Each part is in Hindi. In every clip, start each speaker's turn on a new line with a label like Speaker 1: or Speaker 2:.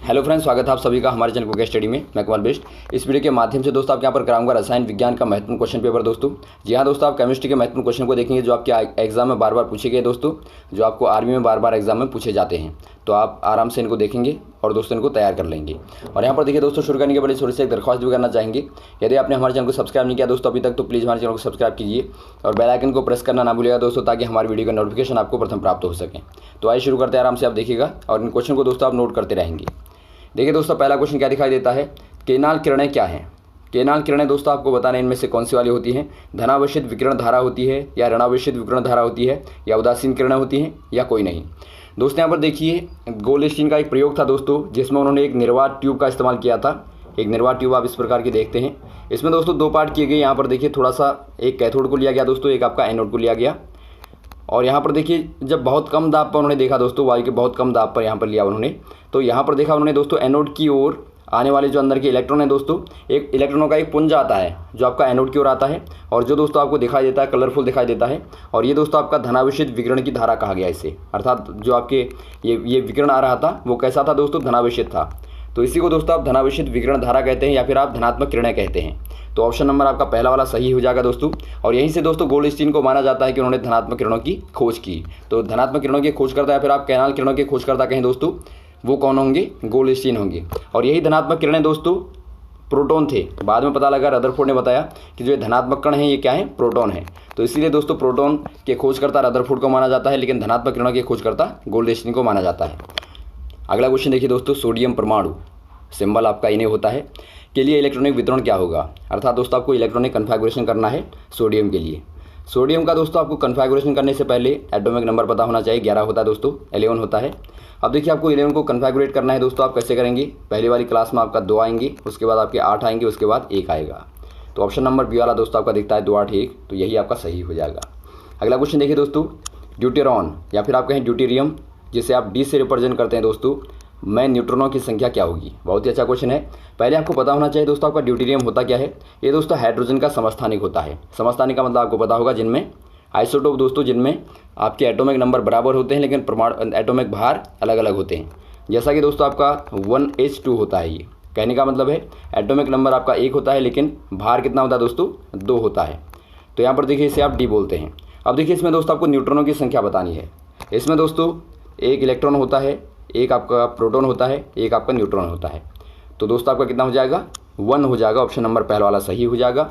Speaker 1: हेलो फ्रेंड्स, स्वागत है आप सभी का हमारे चैनल को स्टडी में। मैं कमल बेस्ट। इस वीडियो के माध्यम से दोस्तों आपके यहाँ पर कराऊंगा रसायन विज्ञान का महत्वपूर्ण क्वेश्चन पेपर। दोस्तों जी हाँ दोस्तों, आप केमिस्ट्री के महत्वपूर्ण क्वेश्चन को देखेंगे जो आपके एग्जाम में बार बार पूछे गए दोस्तों, जो आपको आर्मी में बार बार एग्जाम में पूछे जाते हैं। तो आप आराम से इनको देखेंगे और दोस्तों इनको तैयार कर लेंगे। और यहाँ पर देखिए दोस्तों, शुरू करने के पहले थोड़ी सी एक दरख्वास्त भी करना चाहेंगे। यदि आपने हमारे चैनल को सब्सक्राइब नहीं किया दोस्तों अभी तक, तो प्लीज़ हमारे चैनल को सब्सक्राइब कीजिए और बेल आइकन को प्रेस करना ना भूलिएगा दोस्तों, ताकि हमारी वीडियो का नोटिफिकेशन आपको प्रथम प्राप्त हो सके। तो आइए शुरू करते हैं, आराम से आप देखिएगा और इन क्वेश्चन को दोस्तों आप नोट करते रहेंगे। देखिए दोस्तों, पहला क्वेश्चन क्या दिखाई देता है, केनाल किरणें क्या हैं। केनाल किरणें दोस्तों आपको बताना है इनमें से कौन सी वाली होती हैं। धनावेशित विकिरण धारा होती है, या ऋणावेशित विकिरण धारा होती है, या उदासीन किरणें होती हैं, या कोई नहीं। दोस्तों यहाँ पर देखिए, गोल्डस्टीन का एक प्रयोग था दोस्तों, जिसमें उन्होंने एक निर्वात ट्यूब का इस्तेमाल किया था। एक निर्वात ट्यूब आप इस प्रकार की देखते हैं। इसमें दोस्तों दो पार्ट किए गए। यहाँ पर देखिए थोड़ा सा एक कैथोड को लिया गया दोस्तों, एक आपका एनोड को लिया गया। और यहाँ पर देखिए जब बहुत कम दाब पर उन्होंने देखा दोस्तों, वायु के बहुत कम दाब पर यहाँ पर लिया उन्होंने, तो यहाँ पर देखा उन्होंने दोस्तों एनोड की ओर आने वाले जो अंदर के इलेक्ट्रॉन है दोस्तों, एक इलेक्ट्रॉनों का एक पुंज आता है जो आपका एनोड की ओर आता है, और जो दोस्तों आपको दिखाई देता है कलरफुल दिखाई देता है। और ये दोस्तों आपका धनावेशित विकिरण की धारा कहा गया इसे, अर्थात जो आपके ये विकिरण आ रहा था वो कैसा था दोस्तों, धनावेशित था। तो इसी को दोस्तों आप धनावेशित विकिरण धारा कहते हैं, या फिर आप धनात्मक किरणें कहते हैं। तो ऑप्शन नंबर आपका पहला वाला सही हो जाएगा दोस्तों। और यहीं से दोस्तों गोल्डस्टीन को माना जाता है कि उन्होंने धनात्मक किरणों की खोज की। तो धनात्मक किरणों की खोज करता है, फिर आप केनाल किरणों की खोज करता कहें दोस्तों, वो कौन होंगे, गोल्डस्टीन होंगे। और यही धनात्मक किरणें दोस्तों प्रोटॉन थे। बाद में पता लगा, रदरफोर्ड ने बताया कि जो धनात्मक कण है ये क्या है, प्रोटॉन है। तो इसीलिए दोस्तों प्रोटॉन के खोजकर्ता रदरफोर्ड को माना जाता है, लेकिन धनात्मक किरणों के खोजकर्ता गोल्डस्टीन को माना जाता है। अगला क्वेश्चन देखिए दोस्तों, सोडियम परमाणु सिंबल आपका इन्हें होता है के लिए इलेक्ट्रॉनिक वितरण क्या होगा। अर्थात दोस्तों आपको इलेक्ट्रॉनिक कन्फिगरेशन करना है सोडियम के लिए। सोडियम का दोस्तों आपको कन्फिगरेशन करने से पहले एटॉमिक नंबर पता होना चाहिए। 11 होता है दोस्तों, 11 होता है। अब देखिए आपको 11 को कन्फिगरेट करना है दोस्तों। आप कैसे करेंगे, पहली वाली क्लास में आपका 2 आएंगे, उसके बाद आपके 8 आएंगे, उसके बाद 1 आएगा। तो ऑप्शन नंबर बी वाला दोस्तों आपका दिखता है 2, 8, 1, तो यही आपका सही हो जाएगा। अगला क्वेश्चन देखिए दोस्तों, ड्यूटेरॉन या फिर आप कहें ड्यूटेरियम, जिसे आप डी से रिप्रेजेंट करते हैं दोस्तों, में न्यूट्रॉनों की संख्या क्या होगी। बहुत ही अच्छा क्वेश्चन है। पहले आपको पता होना चाहिए दोस्तों आपका ड्यूटेरियम होता क्या है। ये दोस्तों हाइड्रोजन का समस्थानिक होता है। समस्थानिक का मतलब आपको पता होगा, जिनमें आइसोटोप दोस्तों, जिनमें आपके एटॉमिक नंबर बराबर होते हैं लेकिन परमाणु एटॉमिक भार अलग अलग होते हैं। जैसा कि दोस्तों आपका 1H2 होता है। ये कहने का मतलब है एटॉमिक नंबर आपका 1 होता है लेकिन भार कितना होता है दोस्तों, 2 होता है। तो यहाँ पर देखिए इसे आप डी बोलते हैं। अब देखिए इसमें दोस्तों आपको न्यूट्रॉनों की संख्या बतानी है। इसमें दोस्तों एक इलेक्ट्रॉन होता है, एक आपका प्रोटॉन होता है, एक आपका न्यूट्रॉन होता है। तो दोस्तों आपका कितना हो जाएगा, 1 हो जाएगा। ऑप्शन नंबर पहला वाला सही हो जाएगा।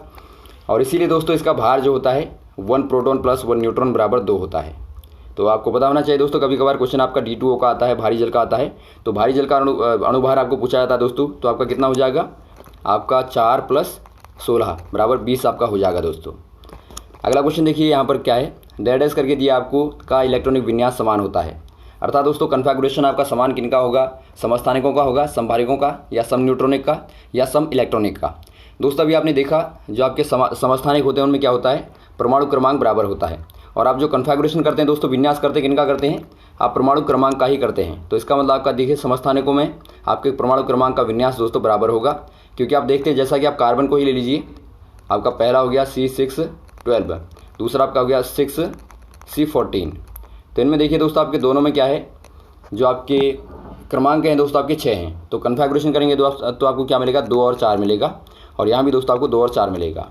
Speaker 1: और इसीलिए दोस्तों इसका भार जो होता है 1 प्रोटॉन प्लस 1 न्यूट्रॉन बराबर 2 होता है। तो आपको पता होना चाहिए दोस्तों, कभी कभार क्वेश्चन आपका D2O का आता है, भारी जल का आता है। तो भारी जल का अणुभार आपको पूछा जाता है दोस्तों, तो आपका कितना हो जाएगा, आपका 4 + 16 बराबर 20 आपका हो जाएगा दोस्तों। अगला क्वेश्चन देखिए, यहाँ पर क्या है, डैश करके दिया आपको, का इलेक्ट्रॉनिक विन्यास समान होता है। अर्थात दोस्तों कन्फिगरेशन आपका समान किनका होगा, समस्थानिकों का होगा, समभारिकों का, या सम न्यूट्रॉनिक का, या सम इलेक्ट्रॉनिक का। दोस्तों अभी आपने देखा जो आपके समस्थानिक होते हैं उनमें क्या होता है, परमाणु क्रमांक बराबर होता है। और आप जो कन्फिगरेशन करते हैं दोस्तों, विन्यास करते हैं किनका करते हैं, आप परमाणु क्रमांक का ही करते हैं। तो इसका मतलब आपका देखिए समस्थानिकों में आपके परमाणु क्रमांक का विन्यास दोस्तों बराबर होगा। क्योंकि आप देखते हैं जैसा कि आप कार्बन को ही ले लीजिए, आपका पहला हो गया C612, दूसरा आपका हो गया 6C14। तो इनमें देखिए दोस्तों आपके दोनों में क्या है, जो आपके क्रमांक हैं दोस्तों आपके 6 हैं। तो कन्फिगरेशन करेंगे तो आपको क्या मिलेगा, 2 और 4 मिलेगा। और यहाँ भी दोस्तों आपको 2 और 4 मिलेगा।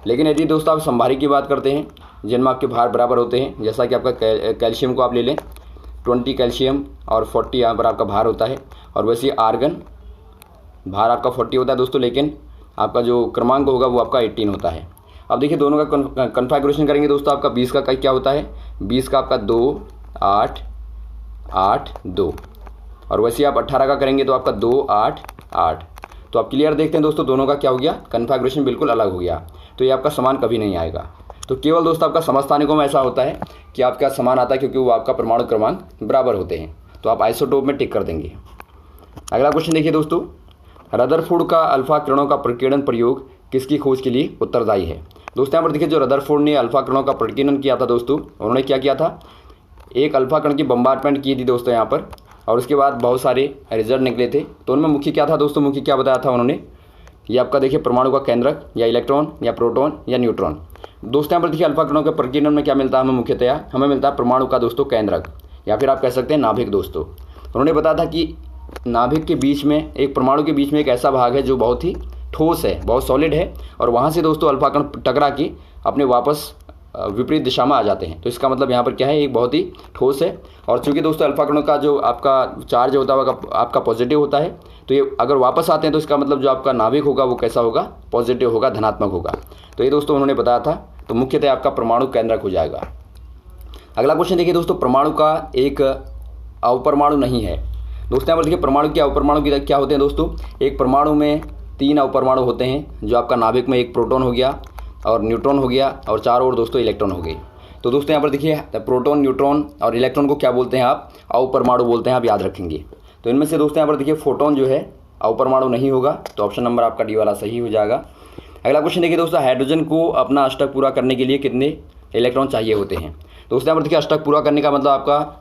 Speaker 1: लेकिन यदि दोस्तों आप संभारिक की बात करते हैं, जिनमें आपके भार बराबर होते हैं, जैसा कि आपका कैल्शियम को आप ले लें, 20 कैल्शियम और 40 यहाँ पर आपका भार होता है। और वैसे आर्गन भार आपका 40 होता है दोस्तों, लेकिन आपका जो क्रमांक होगा वो आपका 18 होता है। अब देखिए दोनों का कन्फिगरेशन करेंगे दोस्तों, आपका 20 का क्या होता है, 20 का आपका 2, 8, 8, 2। और वैसे आप 18 का करेंगे तो आपका 2, 8, 8। तो आप क्लियर देखते हैं दोस्तों, दोनों का क्या हो गया, कन्फिगरेशन बिल्कुल अलग हो गया। तो ये आपका समान कभी नहीं आएगा। तो केवल दोस्तों आपका समस्थानिकों में ऐसा होता है कि आपका समान आता है, क्योंकि वो आपका परमाणु क्रमांक बराबर होते हैं। तो आप आइसोटोप में टिक कर देंगे। अगला क्वेश्चन देखिए दोस्तों, रदरफोर्ड का अल्फा किरणों का प्रकीर्णन प्रयोग किसकी खोज के लिए उत्तरदायी है। दोस्तों यहाँ पर देखिए, जो रदरफोर्ड ने अल्फा किरणों का प्रकीर्णन किया था दोस्तों, उन्होंने क्या किया था, एक अल्फा कण की बम्बार्टमेंट की थी दोस्तों यहाँ पर, और उसके बाद बहुत सारे रिजल्ट निकले थे। तो उनमें मुख्य क्या था दोस्तों, मुख्य क्या बताया था उन्होंने, ये आपका देखिए परमाणु का केंद्रक, या इलेक्ट्रॉन, या प्रोटॉन, या न्यूट्रॉन। दोस्तों यहाँ पर देखिए अल्फा कणों के प्रकीर्णन में क्या मिलता है हमें, मुख्यतया हमें मिलता है परमाणु का दोस्तों केंद्रक, या फिर आप कह सकते हैं नाभिक दोस्तों। उन्होंने बताया था कि नाभिक के बीच में, एक परमाणु के बीच में एक ऐसा भाग है जो बहुत ही ठोस है, बहुत सॉलिड है, और वहाँ से दोस्तों अल्फा कण टकरा के अपने वापस विपरीत दिशा में आ जाते हैं। तो इसका मतलब यहाँ पर क्या है, एक बहुत ही ठोस है। और चूंकि दोस्तों अल्फा कणों का जो आपका चार्ज होता है आपका पॉजिटिव होता है, तो ये अगर वापस आते हैं तो इसका मतलब जो आपका नाभिक होगा वो कैसा होगा, पॉजिटिव होगा, धनात्मक होगा। तो ये दोस्तों उन्होंने बताया था। तो मुख्यतः आपका परमाणु केंद्रक हो जाएगा। अगला क्वेश्चन देखिए दोस्तों, परमाणु का एक अवपरमाणु नहीं है। दोस्तों यहाँ पर देखिए परमाणु के अवपरमाणु की क्या होते हैं दोस्तों, एक परमाणु में 3 अवपरमाणु होते हैं, जो आपका नाभिक में एक प्रोटॉन हो गया और न्यूट्रॉन हो गया और चारों ओर दोस्तों इलेक्ट्रॉन हो गए। तो दोस्तों यहाँ पर देखिए प्रोटॉन, न्यूट्रॉन और इलेक्ट्रॉन को क्या बोलते हैं आप, अवपरमाणु बोलते हैं, आप याद रखेंगे। तो इनमें से दोस्तों यहाँ पर देखिए फोटोन जो है अवपरमाणु नहीं होगा, तो ऑप्शन नंबर आपका डी वाला सही हो जाएगा। अगला क्वेश्चन देखिए दोस्तों, हाइड्रोजन को अपना अष्टक पूरा करने के लिए कितने इलेक्ट्रॉन चाहिए होते हैं। दोस्तों यहाँ पर देखिए अष्टक पूरा करने का मतलब आपका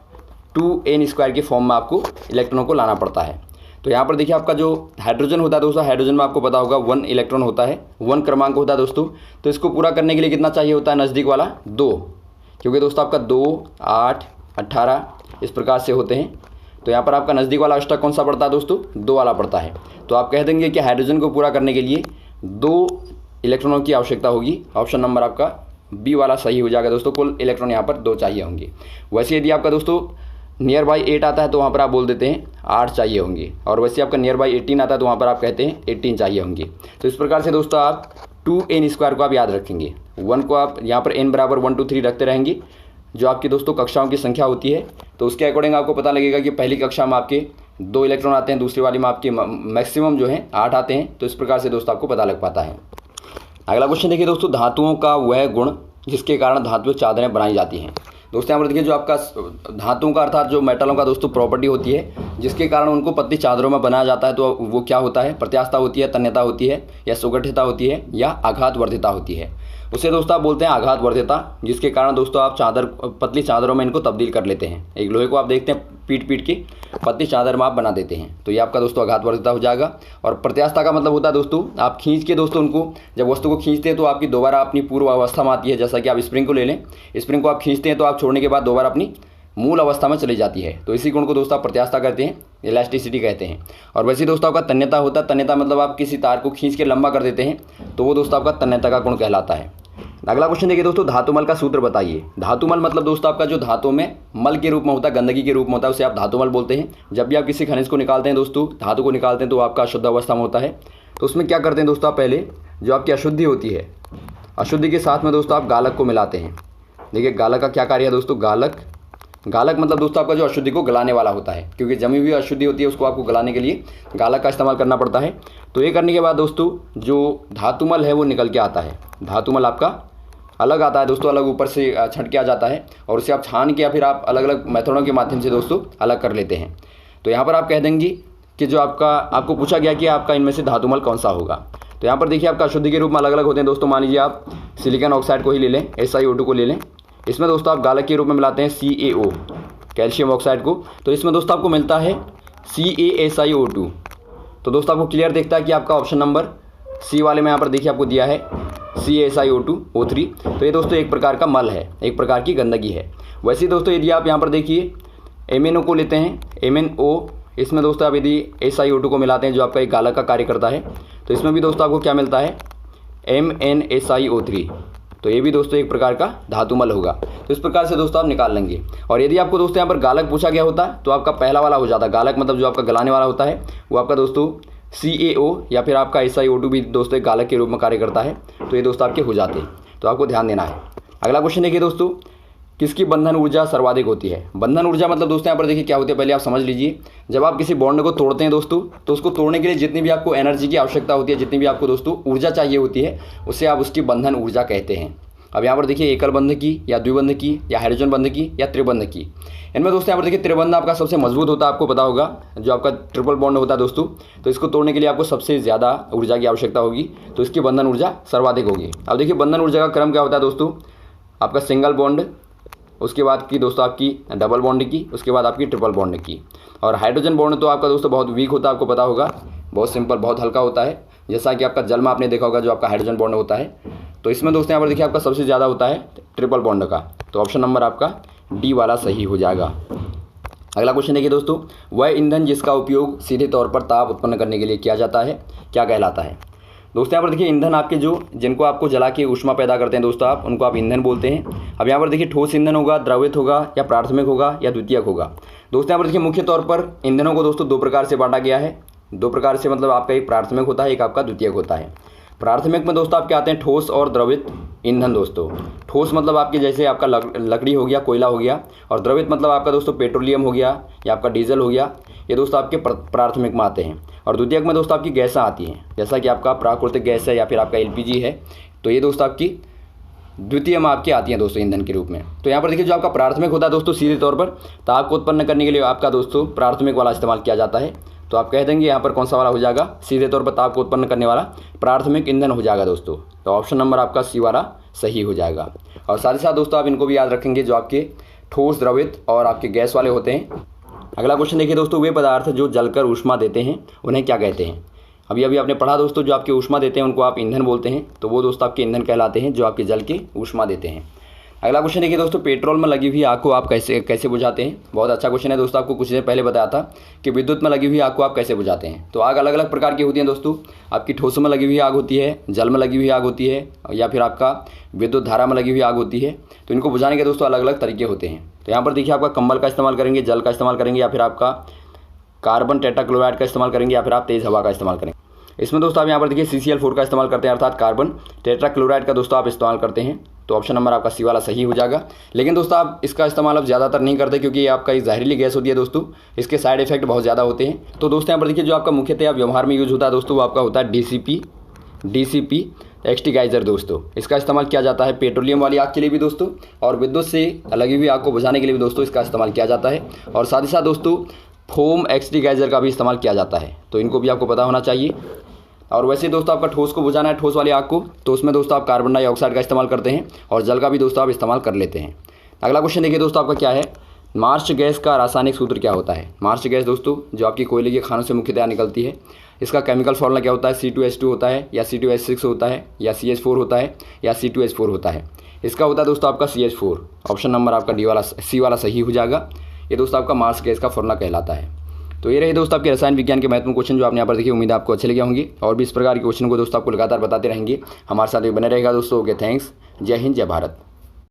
Speaker 1: 2n² के फॉर्म में आपको इलेक्ट्रॉनों को लाना पड़ता है। तो यहाँ पर देखिए आपका जो हाइड्रोजन होता है दोस्तों, हाइड्रोजन में आपको पता होगा 1 इलेक्ट्रॉन होता है, 1 क्रमांक होता है दोस्तों। तो इसको पूरा करने के लिए कितना चाहिए होता है, नज़दीक वाला 2, क्योंकि दोस्तों आपका 2, 8, 18 इस प्रकार से होते हैं। तो यहाँ पर आपका नज़दीक वाला अष्टक कौन सा पड़ता है दोस्तों, 2 वाला पड़ता है। तो आप कह देंगे कि हाइड्रोजन को पूरा करने के लिए 2 इलेक्ट्रॉनों की आवश्यकता होगी। ऑप्शन नंबर आपका बी वाला सही हो जाएगा दोस्तों, कुल इलेक्ट्रॉन यहाँ पर 2 चाहिए होंगे। वैसे यदि आपका दोस्तों नियर बाई 8 आता है तो वहाँ पर आप बोल देते हैं 8 चाहिए होंगे, और वैसे आपका नियर बाई 18 आता है तो वहाँ पर आप कहते हैं 18 चाहिए होंगे। तो इस प्रकार से दोस्तों आप 2n² को आप याद रखेंगे, 1 को आप यहाँ पर n बराबर 1 2 3 रखते रहेंगे, जो आपकी दोस्तों कक्षाओं की संख्या होती है। तो उसके अकॉर्डिंग आपको पता लगेगा कि पहली कक्षा में आपके 2 इलेक्ट्रॉन आते हैं, दूसरी वाली में आपके मैक्सिमम जो है 8 आते हैं। तो इस प्रकार से दोस्तों आपको पता लग पाता है। अगला क्वेश्चन देखिए दोस्तों, धातुओं का वह गुण जिसके कारण धातुएं चादरें बनाई जाती हैं। दोस्तों यहाँ पर देखिए जो आपका धातुओं का अर्थात जो मेटलों का दोस्तों प्रॉपर्टी होती है जिसके कारण उनको पतली चादरों में बनाया जाता है, तो वो क्या होता है, प्रत्यास्थता होती है, तन्यता होती है, या सुगठिता होती है, या आघातवर्धिता होती है। उसे दोस्तों आप बोलते हैं आघातवर्धिता, जिसके कारण दोस्तों आप पतली चादरों में इनको तब्दील कर लेते हैं। एक लोहे को आप देखते हैं पीट के पतली चादर में आप बना देते हैं, तो ये आपका दोस्तों आघातवर्धिता हो जाएगा। और प्रत्यास्थता का मतलब होता है दोस्तों आप खींच के दोस्तों उनको, जब वस्तु को खींचते हैं तो आपकी दोबारा अपनी पूर्व अवस्था में आती है। जैसा कि आप स्प्रिंग को ले लें, स्प्रिंग को आप खींचते हैं तो आप छोड़ने के बाद दोबारा अपनी मूल अवस्था में चली जाती है। तो इसी गुण को दोस्तों आप प्रत्यास्थता कहते हैं, इलास्टिसिटी कहते हैं। और वैसे दोस्तों आपका तन्यता होता है, तन्यता मतलब आप किसी तार को खींच के लंबा कर देते हैं, तो वो दोस्तों आपका तन्यता का गुण कहलाता है। अगला क्वेश्चन देखिए दोस्तों, धातुमल का सूत्र बताइए। धातुमल मतलब दोस्तों आपका जो धातु में मल के रूप में होता है, गंदगी के रूप में होता है, उसे आप धातुमल बोलते हैं। जब भी आप किसी खनिज को निकालते हैं दोस्तों, धातु को निकालते हैं, तो आपका अशुद्ध अवस्था में होता है। तो उसमें क्या करते हैं दोस्तों, आप पहले जो आपकी अशुद्धि होती है, अशुद्धि के साथ में दोस्तों आप गालक को मिलाते हैं। देखिए गालक का क्या कार्य है दोस्तों, गालक मतलब दोस्तों आपका जो अशुद्धि को गलाने वाला होता है, क्योंकि जमी हुई अशुद्धि होती है उसको आपको गलाने के लिए गालक का इस्तेमाल करना पड़ता है। तो ये करने के बाद दोस्तों जो धातुमल है वो निकल के आता है। धातुमल आपका अलग आता है दोस्तों, अलग ऊपर से छंट के आ जाता है, और उसे आप छान के या फिर आप अलग अलग मेथडों के माध्यम से दोस्तों अलग कर लेते हैं। तो यहाँ पर आप कह देंगे कि जो आपको पूछा गया कि आपका इनमें से धातुमल कौन सा होगा। तो यहाँ पर देखिए आपका अशुद्धि के रूप में अलग अलग होते हैं दोस्तों। मान लीजिए आप सिलिकॉन ऑक्साइड को ही ले लें, SiO2 को ले लें, इसमें दोस्तों आप गालक के रूप में मिलाते हैं CaO, कैल्शियम ऑक्साइड को, तो इसमें दोस्तों आपको मिलता है CaSiO2। तो दोस्तों आपको क्लियर दिखता है कि आपका ऑप्शन नंबर सी वाले में यहाँ पर देखिए आपको दिया है CaSiO2O3। तो ये दोस्तों एक प्रकार का मल है, एक प्रकार की गंदगी है। वैसे दोस्तों यदि आप यहाँ पर देखिए MnO को लेते हैं, MnO, इसमें दोस्तों आप यदि SiO2 को मिलाते हैं जो आपका एक गालक का कार्य करता है, तो इसमें भी दोस्तों आपको क्या मिलता है, MnSiO3। तो ये भी दोस्तों एक प्रकार का धातुमल होगा। तो इस प्रकार से दोस्तों आप निकाल लेंगे। और यदि आपको दोस्तों यहाँ पर गालक पूछा गया होता तो आपका पहला वाला हो जाता, गालक मतलब जो आपका गलाने वाला होता है वो आपका दोस्तों CaO या फिर आपका SiO2 भी दोस्तों एक गालक के रूप में कार्य करता है। तो ये दोस्तों आपके हो जाते हैं, तो आपको ध्यान देना है। अगला क्वेश्चन देखिए दोस्तों, किसकी बंधन ऊर्जा सर्वाधिक होती है। बंधन ऊर्जा मतलब दोस्तों यहाँ पर देखिए क्या होती है, पहले आप समझ लीजिए। जब आप किसी बॉन्ड को तोड़ते हैं दोस्तों, तो उसको तोड़ने के लिए जितनी भी आपको एनर्जी की आवश्यकता होती है, जितनी भी आपको दोस्तों ऊर्जा चाहिए होती है, उसे आप उसकी बंधन ऊर्जा कहते हैं। अब यहाँ पर देखिए एकल बंध की, या द्विबंध की, या हाइड्रोजन बंध की, या त्रिबंध की। इनमें दोस्तों यहाँ पर देखिए त्रिबंध आपका सबसे मजबूत होता है, आपको पता होगा, जो आपका ट्रिपल बॉन्ड होता है दोस्तों। तो इसको तोड़ने के लिए आपको सबसे ज़्यादा ऊर्जा की आवश्यकता होगी, तो इसकी बंधन ऊर्जा सर्वाधिक होगी। अब देखिए बंधन ऊर्जा का क्रम क्या होता है दोस्तों, आपका सिंगल बॉन्ड, उसके बाद की दोस्तों आपकी डबल बॉन्ड की, उसके बाद आपकी ट्रिपल बॉन्ड की। और हाइड्रोजन बॉन्ड तो आपका दोस्तों बहुत वीक होता है, आपको पता होगा, बहुत सिंपल, बहुत हल्का होता है, जैसा कि आपका जल में आपने देखा होगा जो आपका हाइड्रोजन बॉन्ड होता है। तो इसमें दोस्तों यहाँ पर देखिए आपका सबसे ज़्यादा होता है ट्रिपल बॉन्ड का। तो ऑप्शन नंबर आपका डी वाला सही हो जाएगा। अगला क्वेश्चन देखिए दोस्तों, वह ईंधन जिसका उपयोग सीधे तौर पर ताप उत्पन्न करने के लिए किया जाता है क्या कहलाता है। दोस्तों यहाँ पर देखिए ईंधन आपके जिनको आपको जला के ऊष्मा पैदा करते हैं दोस्तों, आप उनको आप ईंधन बोलते हैं। अब यहाँ पर देखिए ठोस ईंधन होगा, द्रवित होगा, या प्राथमिक होगा, या द्वितीयक होगा। दोस्तों यहाँ पर देखिए मुख्य तौर पर ईंधनों को दोस्तों 2 प्रकार से बांटा गया है। 2 प्रकार से मतलब आपका एक प्राथमिक होता है, एक आपका द्वितीयक होता है। प्राथमिक में दोस्तों आपके आते हैं ठोस और द्रवित ईंधन। दोस्तों ठोस मतलब आपके जैसे आपका लकड़ी हो गया, कोयला हो गया, और द्रवित मतलब आपका दोस्तों पेट्रोलियम हो गया या आपका डीजल हो गया। ये दोस्तों आपके प्राथमिक में आते हैं। और द्वितीयक में दोस्तों आपकी गैसें आती हैं, जैसा कि आपका प्राकृतिक गैस है या फिर आपका LPG है। तो ये दोस्तों आपकी द्वितीय में आपकी आती हैं दोस्तों ईंधन के रूप में। तो यहाँ पर देखिए जो आपका प्राथमिक होता है दोस्तों, सीधे तौर पर ताप को उत्पन्न करने के लिए आपका दोस्तों प्राथमिक वाला इस्तेमाल किया जाता है। तो आप कह देंगे यहाँ पर कौन सा वाला हो जाएगा, सीधे तौर पर ताप को उत्पन्न करने वाला प्राथमिक ईंधन हो जाएगा दोस्तों। तो ऑप्शन नंबर आपका C वाला सही हो जाएगा। और साथ ही साथ दोस्तों आप इनको भी याद रखेंगे, जो आपके ठोस, द्रवित और आपके गैस वाले होते हैं। अगला क्वेश्चन देखिए दोस्तों, वे पदार्थ जो जलकर ऊष्मा देते हैं उन्हें क्या कहते हैं। अभी आपने पढ़ा दोस्तों, जो आपके ऊष्मा देते हैं उनको आप ईंधन बोलते हैं। तो वो दोस्तों आपके ईंधन कहलाते हैं, जो आपके जल के ऊष्मा देते हैं। अगला क्वेश्चन देखिए दोस्तों, पेट्रोल में लगी हुई आग को आप कैसे बुझाते हैं। बहुत अच्छा क्वेश्चन है दोस्तों। आपको कुछ देर पहले बताया था कि विद्युत में लगी हुई आग को आप कैसे बुझाते हैं। तो आग अलग अलग प्रकार की होती है दोस्तों। आपकी ठोस में लगी हुई आग होती है, जल में लगी हुई आग होती है, या फिर आपका विद्युत धारा में लगी हुई आग होती है। तो इनको बुझाने के दोस्तों अलग अलग तरीके होते हैं। तो यहाँ पर देखिए आपका कंबल का इस्तेमाल करेंगे, जल का इस्तेमाल करेंगे, या फिर आपका कार्बन टेट्राक्लोराइड का इस्तेमाल करेंगे, या फिर आप तेज़ हवा का इस्तेमाल करेंगे। इसमें दोस्तों आप यहाँ पर देखिए CCl4 का इस्तेमाल करते हैं, अर्थात कार्बन टेट्राक्लोराइड का दोस्तों आप इस्तेमाल करते हैं। तो ऑप्शन नंबर आपका C वाला सही हो जाएगा। लेकिन दोस्तों आप इसका इस्तेमाल अब ज़्यादातर नहीं करते, क्योंकि ये आपका एक जहरीली गैस होती है दोस्तों। इसके साइड इफेक्ट बहुत ज़्यादा होते हैं। तो दोस्तों यहाँ पर देखिए जो आपका मुख्यतः व्यवहार में यूज होता है दोस्तों, वो आपका होता है DCP एक्सटिगाइजर दोस्तों। इसका इस्तेमाल किया जाता है पेट्रोलियम वाली आग के लिए भी दोस्तों, और विद्युत से लगी हुई आग को बुझाने के लिए भी दोस्तों इसका इस्तेमाल किया जाता है। और साथ ही साथ दोस्तों फोम एक्सटिगाइजर का भी इस्तेमाल किया जाता है। तो इनको भी आपको पता होना चाहिए। और वैसे दोस्तों आपका ठोस को बुझाना है, ठोस वाली आग को, तो उसमें दोस्तों आप कार्बन डाइऑक्साइड का इस्तेमाल करते हैं, और जल का भी दोस्तों आप इस्तेमाल कर लेते हैं। अगला क्वेश्चन देखिए दोस्तों आपका क्या है, मार्च गैस का रासायनिक सूत्र क्या होता है। मार्च गैस दोस्तों जो आपकी कोयले के खानों से मुख्यतः निकलती है, इसका केमिकल फॉर्मूला क्या होता है, C2H2 होता है, या C2H6 होता है, या CH4 होता है, या C2H4 होता है। इसका होता है दोस्तों आपका CH4। ऑप्शन नंबर आपका C वाला सही हो जाएगा। ये दोस्तों आपका मार्च गैस का फॉर्मूला कहलाता है। तो ये रहे दोस्तों आपके रसायन विज्ञान के महत्वपूर्ण क्वेश्चन, जो आपने यहाँ पर देखिए। उम्मीद है आपको अच्छे लगे होंगे, और भी इस प्रकार के क्वेश्चन को दोस्तों आपको लगातार बताते रहेंगे। हमारे साथ भी बने रहेगा दोस्तों। Okay, thanks. जय हिंद, जय भारत।